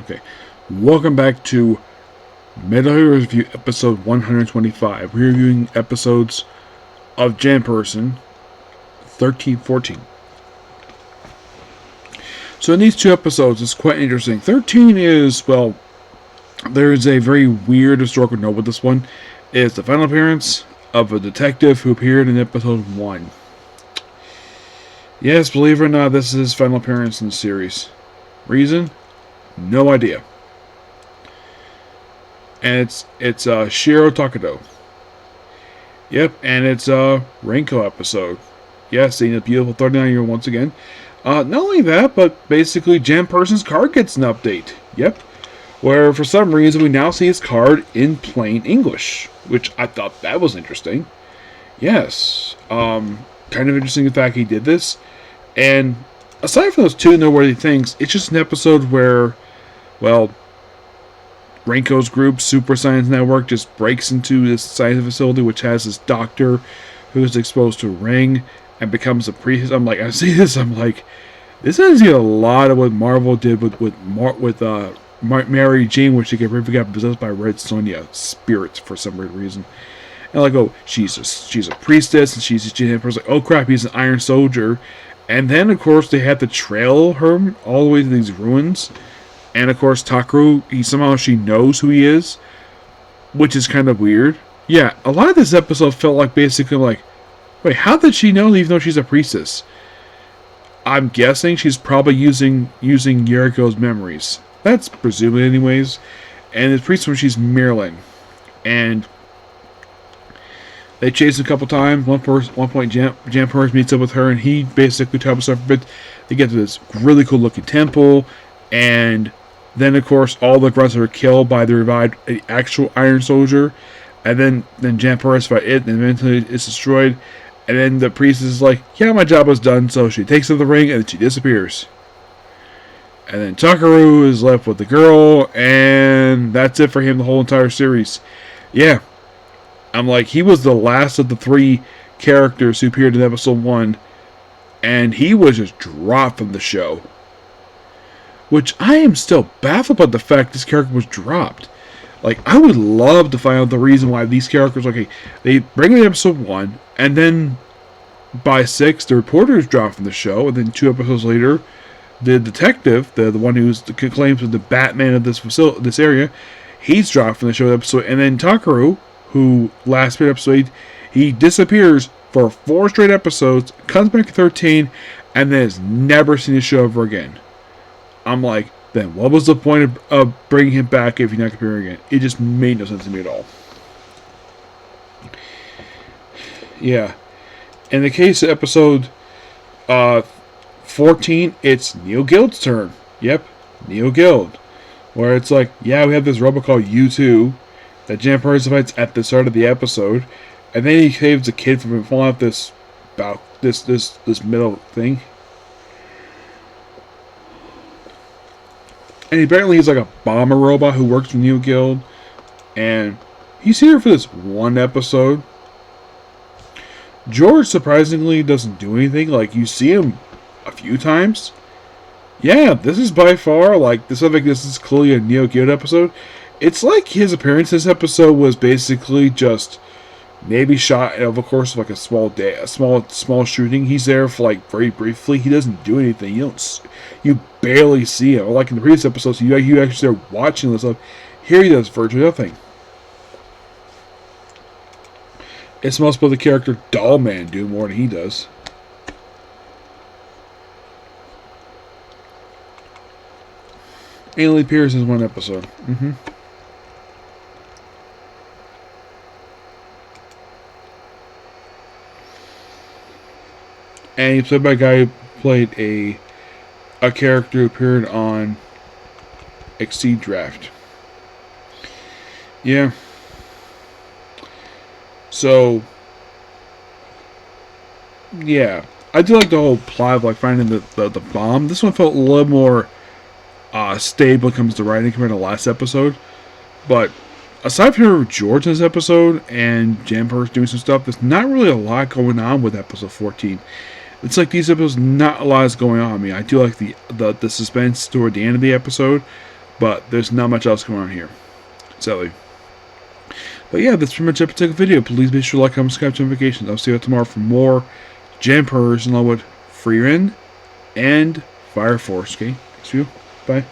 Okay. Welcome back to Metal Hero Review episode 125. We're reviewing episodes of Janperson 13, 14. So in these two episodes, it's quite interesting. 13 is, well, there is a very weird historical note with this one. It's the final appearance of a detective who appeared in episode 1. Yes, believe it or not, this is his final appearance in the series. Reason? No idea. And it's Shiro Tokusou. Yep, and it's a Renko episode. Yes, seeing a beautiful 39-year-old once again. Not only that, but basically Janperson's card gets an update. Yep. Where for some reason we now see his card in plain English. Which I thought that was interesting. Yes. Kind of interesting the fact he did this. And aside from those two noteworthy things, it's just an episode where, well, Renko's group, Super Science Network, just breaks into this science facility which has this doctor who is exposed to a ring and becomes a priest. I see this, this is a lot of what Marvel did with Mary Jane, which she got possessed by Red Sonja spirits for some weird reason. And she's a priestess, and she's Janperson. Oh crap, he's an Iron Soldier. And then of course they had to trail her all the way to these ruins. And of course Takeru, she knows who he is, which is kind of weird. Yeah, a lot of this episode felt like basically wait, how did she know even though she's a priestess? I'm guessing she's probably using Yuriko's memories. That's presumably anyways. And the priest when she's Marilyn. And they chase a couple times. One point Janperson meets up with her and he basically tells her a bit. They get to this really cool looking temple, and then of course all the grunts are killed by the revived actual Iron Soldier, and then Janperson fight it, and eventually it's destroyed, and then the priest is like, yeah, my job was done, so she takes up the ring and then she disappears. And then Takeru is left with the girl, and that's it for him the whole entire series. Yeah. He was the last of the three characters who appeared in episode 1, and he was just dropped from the show. Which I am still baffled by the fact this character was dropped. I would love to find out the reason why these characters, they bring in episode 1, and then by 6, the reporter is dropped from the show, and then 2 episodes later, the detective, the one who's claims to the Batman of this area, he's dropped from the show episode, and then Takeru, who last appeared episode 8, he disappears for 4 straight episodes, comes back to 13, and then has never seen the show ever again. Then what was the point of bringing him back if you're not appearing again? It just made no sense to me at all. Yeah. In the case of episode 14, it's Neil Guild's turn. Yep, Neil Guild. Where it's we have this Robo called U2 that Janperson fights at the start of the episode, and then he saves a kid from falling off this middle thing. And apparently he's a bomber robot who works for New Guild, and he's here for this one episode. George surprisingly doesn't do anything. You see him a few times. Yeah, this is by far this is clearly a Neo Guild episode. It's his appearance this episode was basically just maybe shot over the course of a small shooting. He's there for very briefly. He doesn't do anything. You barely see him. In the previous episodes, you actually start watching this stuff. Here he does virtually nothing. It's most of the character Dollman do more than he does. He only appears in one episode. And he's played by a guy who played a character who appeared on Exceed Draft. Yeah. So, yeah. I do like the whole plot of finding the bomb. This one felt a little more stable when it comes to writing compared to the last episode. But aside from George in this episode and Janperson doing some stuff, there's not really a lot going on with episode 14. It's these episodes, not a lot is going on. I do like the suspense toward the end of the episode, But there's not much else going on here, sadly. But yeah, that's pretty much it for the video. Please be sure to like, comment, subscribe to notifications. I'll see you tomorrow for more Janperson along with Free Ren and Fire Force. Okay, thanks for you. Bye.